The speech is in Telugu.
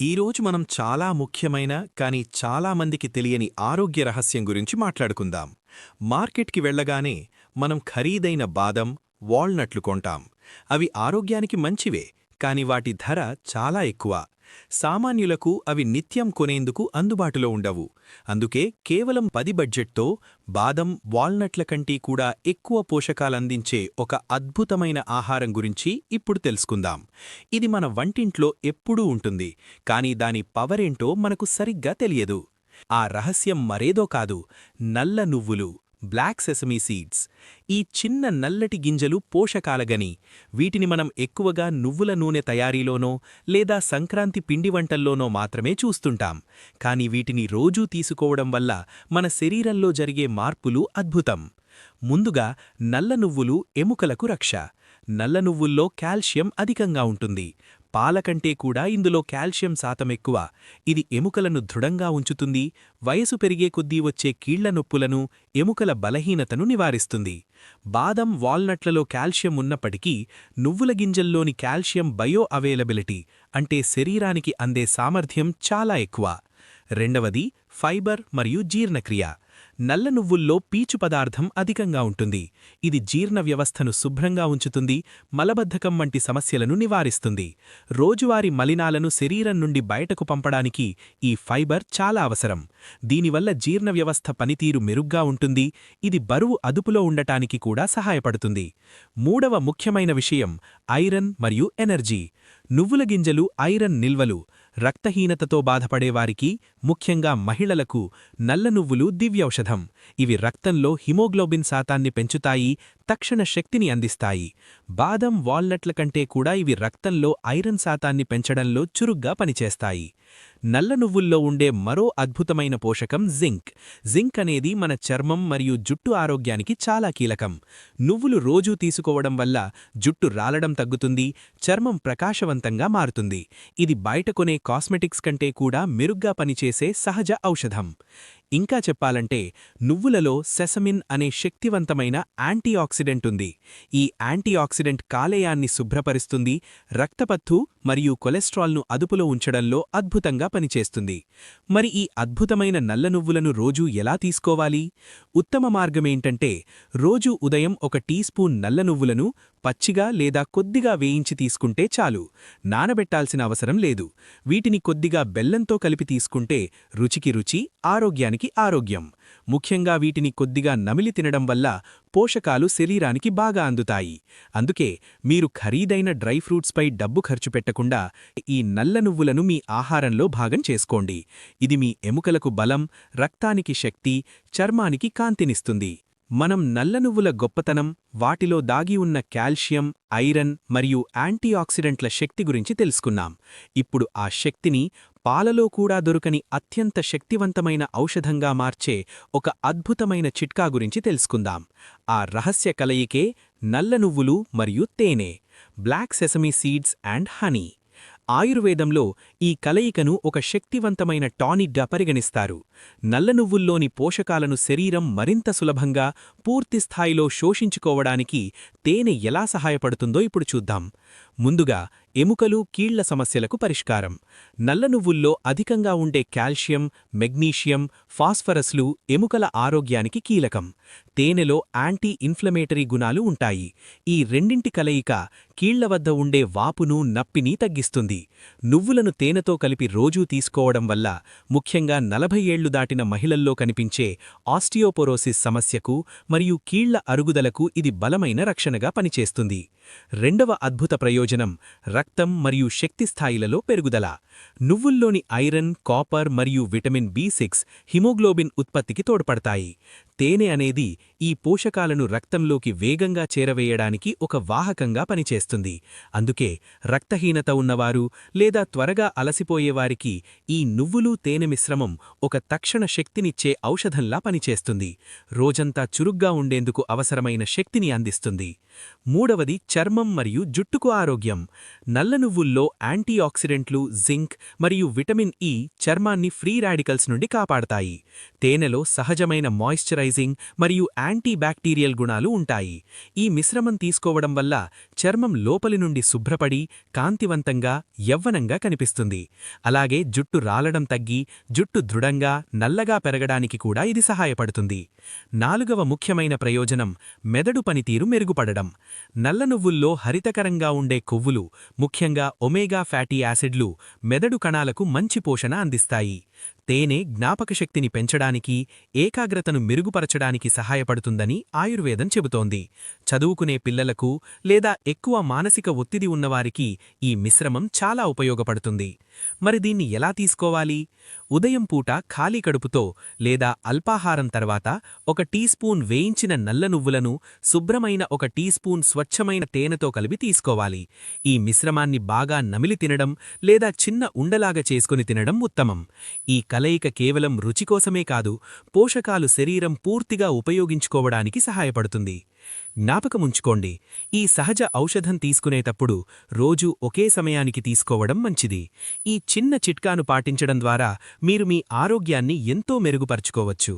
ఈరోజు మనం చాలా ముఖ్యమైన కానీ చాలా మందికి తెలియని ఆరోగ్య రహస్యం గురించి మాట్లాడుకుందాం. మార్కెట్కి వెళ్ళగానే మనం ఖరీదైన బాదం, వాల్నట్లు కొంటాం. అవి ఆరోగ్యానికి మంచివే, కాని వాటి ధర చాలా ఎక్కువ. సామాన్యులకు అవి నిత్యం కొనేందుకు అందుబాటులో ఉండవు. అందుకే కేవలం 10 బడ్జెట్తో బాదం, వాల్నట్ల కంటే కూడా ఎక్కువ పోషకాలందించే ఒక అద్భుతమైన ఆహారం గురించి ఇప్పుడు తెలుసుకుందాం. ఇది మన వంటింట్లో ఎప్పుడూ ఉంటుంది, కానీ దాని పవరేంటో మనకు సరిగ్గా తెలియదు. ఆ రహస్యం మరేదో కాదు, నల్ల నువ్వులు, బ్లాక్ సెసమీ సీడ్స్. ఈ చిన్న నల్లటి గింజలు పోషకాలగని. వీటిని మనం ఎక్కువగా నువ్వుల నూనె తయారీలోనో లేదా సంక్రాంతి పిండి వంటల్లోనో మాత్రమే చూస్తుంటాం. కాని వీటిని రోజూ తీసుకోవడం వల్ల మన శరీరంలో జరిగే మార్పులు అద్భుతం. ముందుగా నల్ల నువ్వులు ఎముకలకు రక్ష. నల్ల నువ్వుల్లో కాల్షియం అధికంగా ఉంటుంది. పాలకంటే కూడా ఇందులో కాల్షియం శాతం ఎక్కువ. ఇది ఎముకలను దృఢంగా ఉంచుతుంది, వయసు పెరిగే కొద్దీ వచ్చే కీళ్ల నొప్పులను, ఎముకల బలహీనతను నివారిస్తుంది. బాదం, వాల్నట్లలో కాల్షియం ఉన్నప్పటికీ నువ్వుల గింజల్లోని కాల్షియం బయో అవైలబిలిటీ అంటే శరీరానికి అందే సామర్థ్యం చాలా ఎక్కువ. రెండవది ఫైబర్ మరియు జీర్ణక్రియ. నల్ల నువ్వుల్లో పీచు పదార్థం అధికంగా ఉంటుంది. ఇది జీర్ణ వ్యవస్థను శుభ్రంగా ఉంచుతుంది, మలబద్ధకం వంటి సమస్యలను నివారిస్తుంది. రోజువారీ మలినాలను శరీరం నుండి బయటకు పంపడానికి ఈ ఫైబర్ చాలా అవసరం. దీనివల్ల జీర్ణ వ్యవస్థ పనితీరు మెరుగ్గా ఉంటుంది. ఇది బరువు అదుపులో ఉండటానికి కూడా సహాయపడుతుంది. మూడవ ముఖ్యమైన విషయం ఐరన్ మరియు ఎనర్జీ. నువ్వుల గింజలు ఐరన్ నిల్వలు. రక్తహీనతతో బాధపడేవారికి, ముఖ్యంగా మహిళలకు నల్ల నువ్వులు దివ్యౌషధం. ఇవి రక్తంలో హిమోగ్లోబిన్ శాతాన్ని పెంచుతాయి, తక్షణ శక్తిని అందిస్తాయి. బాదం, వాల్నట్ల కంటే కూడా ఇవి రక్తంలో ఐరన్ శాతాన్ని పెంచడంలో చురుగ్గా పనిచేస్తాయి. నల్ల నువ్వుల్లో ఉండే మరో అద్భుతమైన పోషకం జింక్. జింక్ అనేది మన చర్మం మరియు జుట్టు ఆరోగ్యానికి చాలా కీలకం. నువ్వులు రోజూ తీసుకోవడం వల్ల జుట్టు రాలడం తగ్గుతుంది, చర్మం ప్రకాశవంతంగా మారుతుంది. ఇది బయట కొనే కాస్మెటిక్స్ కంటే కూడా మెరుగ్గా పనిచేసే సహజ ఔషధం. ఇంకా చెప్పాలంటే నువ్వులలో సెసమిన్ అనే శక్తివంతమైన యాంటీఆక్సిడెంట్ ఉంది. ఈ యాంటీఆక్సిడెంట్ కాలేయాన్ని శుభ్రపరుస్తుంది, రక్తపత్తు మరియు కొలెస్ట్రాల్ను అదుపులో ఉంచడంలో అద్భుతంగా పనిచేస్తుంది. మరి ఈ అద్భుతమైన నల్ల నువ్వులను రోజూ ఎలా తీసుకోవాలి? ఉత్తమ మార్గమేంటంటే రోజూ ఉదయం 1 టీ స్పూన్ నల్ల నువ్వులను పచ్చిగా లేదా కొద్దిగా వేయించి తీసుకుంటే చాలు. నానబెట్టాల్సిన అవసరం లేదు. వీటిని కొద్దిగా బెల్లంతో కలిపి తీసుకుంటే రుచికి రుచి, ఆరోగ్యానికి ఆరోగ్యం. ముఖ్యంగా వీటిని కొద్దిగా నమిలి తినడం వల్ల పోషకాలు శరీరానికి బాగా అందుతాయి. అందుకే మీరు ఖరీదైన డ్రై ఫ్రూట్స్పై డబ్బు ఖర్చు పెట్టకుండా ఈ నల్ల నువ్వులను మీ ఆహారంలో భాగం చేసుకోండి. ఇది మీ ఎముకలకు బలం, రక్తానికి శక్తి, చర్మానికి కాంతినిస్తుంది. మనం నల్ల నువ్వుల గొప్పతనం, వాటిలో దాగి ఉన్న కాల్షియం, ఐరన్ మరియు యాంటీఆక్సిడెంట్ల శక్తి గురించి తెలుసుకున్నాం. ఇప్పుడు ఆ శక్తిని పాలలో కూడా దొరకని అత్యంత శక్తివంతమైన ఔషధంగా మార్చే ఒక అద్భుతమైన చిట్కా గురించి తెలుసుకుందాం. ఆ రహస్య కలయికే నల్ల నువ్వులు మరియు తేనె, black sesame seeds and honey. ఆయుర్వేదంలో ఈ కలయికను ఒక శక్తివంతమైన టానిక్గా పరిగణిస్తారు. నల్ల నువ్వుల్లోని పోషకాలను శరీరం మరింత సులభంగా, పూర్తిస్థాయిలో శోషించుకోవడానికి తేనె ఎలా సహాయపడుతుందో ఇప్పుడు చూద్దాం. ముందుగా ఎముకలు, కీళ్ల సమస్యలకు పరిష్కారం. నల్ల నువ్వుల్లో అధికంగా ఉండే కాల్షియం, మెగ్నీషియం, ఫాస్ఫరస్లు ఎముకల ఆరోగ్యానికి కీలకం. తేనెలో యాంటీ ఇన్ఫ్లమేటరీ గుణాలు ఉంటాయి. ఈ రెండింటి కలయిక కీళ్ల వద్ద ఉండే వాపును, నప్పిని తగ్గిస్తుంది. నువ్వులను తేనెతో కలిపి రోజూ తీసుకోవడం వల్ల, ముఖ్యంగా 40 ఏళ్లు దాటిన మహిళల్లో కనిపించే ఆస్టియోపోరోసిస్ సమస్యకు మరియు కీళ్ల అరుగుదలకు ఇది బలమైన రక్షణగా పనిచేస్తుంది. రెండవ అద్భుత ప్రయోజనం రక్తం మరియు శక్తి స్థాయిలలో పెరుగుదల. నువ్వుల్లోని ఐరన్, కాపర్ మరియు విటమిన్ B6 హిమోగ్లోబిన్ ఉత్పత్తికి తోడ్పడతాయి. తేనె అనేది ఈ పోషకాలను రక్తంలోకి వేగంగా చేరవేయడానికి ఒక వాహకంగా పనిచేస్తుంది. అందుకే రక్తహీనత ఉన్నవారు లేదా త్వరగా అలసిపోయేవారికి ఈ నువ్వులు, తేనె మిశ్రమం ఒక తక్షణ శక్తినిచ్చే ఔషధంలా పనిచేస్తుంది. రోజంతా చురుగ్గా ఉండేందుకు అవసరమైన శక్తిని అందిస్తుంది. మూడవది చర్మం మరియు జుట్టుకు ఆరోగ్యం. నల్ల నువ్వుల్లో యాంటీఆక్సిడెంట్లు, జింక్ మరియు విటమిన్ ఇ చర్మాన్ని ఫ్రీ రాడికల్స్ నుండి కాపాడతాయి. తేనెలో సహజమైన మాయిశ్చరైజింగ్ మరియు యాంటీబ్యాక్టీరియల్ గుణాలు ఉంటాయి. ఈ మిశ్రమం తీసుకోవడం వల్ల చర్మం లోపలి నుండి శుభ్రపడి కాంతివంతంగా యవ్వనంగా కనిపిస్తుంది. అలాగే జుట్టు రాలడం తగ్గి జుట్టు దృఢంగా నల్లగా పెరగడానికి కూడా ఇది సహాయపడుతుంది. 4వ ముఖ్యమైన ప్రయోజనం మెదడు పనితీరు మెరుగుపడడం. నల్ల నువ్వుల్లో హరితకరంగా ఉండే కొవ్వులు, ముఖ్యంగా ఒమేగా ఫ్యాటీ యాసిడ్లు మెదడు కణాలకు మంచి పోషణ అందిస్తాయి. తేనె జ్ఞాపకశక్తిని పెంచడానికి, ఏకాగ్రతను మెరుగుపరచడానికి సహాయపడుతుందని ఆయుర్వేదం చెబుతోంది. చదువుకునే పిల్లలకు లేదా ఎక్కువ మానసిక ఒత్తిడి ఉన్నవారికి ఈ మిశ్రమం చాలా ఉపయోగపడుతుంది. మరి దీన్ని ఎలా తీసుకోవాలి? ఉదయం పూట ఖాళీ కడుపుతో లేదా అల్పాహారం తర్వాత 1 టీ స్పూన్ వేయించిన నల్ల నువ్వులను శుభ్రమైన 1 టీ స్పూన్ స్వచ్ఛమైన తేనెతో కలిపి తీసుకోవాలి. ఈ మిశ్రమాన్ని బాగా నమిలి తినడం లేదా చిన్న ఉండలాగా చేసుకుని తినడం ఉత్తమం. ఈ కలయిక కేవలం రుచి కోసమే కాదు, పోషకాలు శరీరం పూర్తిగా ఉపయోగించుకోవడానికి సహాయపడుతుంది. జ్ఞాపకముంచుకోండి, ఈ సహజ ఔషధం తీసుకునేటప్పుడు రోజూ ఒకే సమయానికి తీసుకోవడం మంచిది. ఈ చిన్న చిట్కాను పాటించడం ద్వారా మీరు మీ ఆరోగ్యాన్ని ఎంతో మెరుగుపరుచుకోవచ్చు.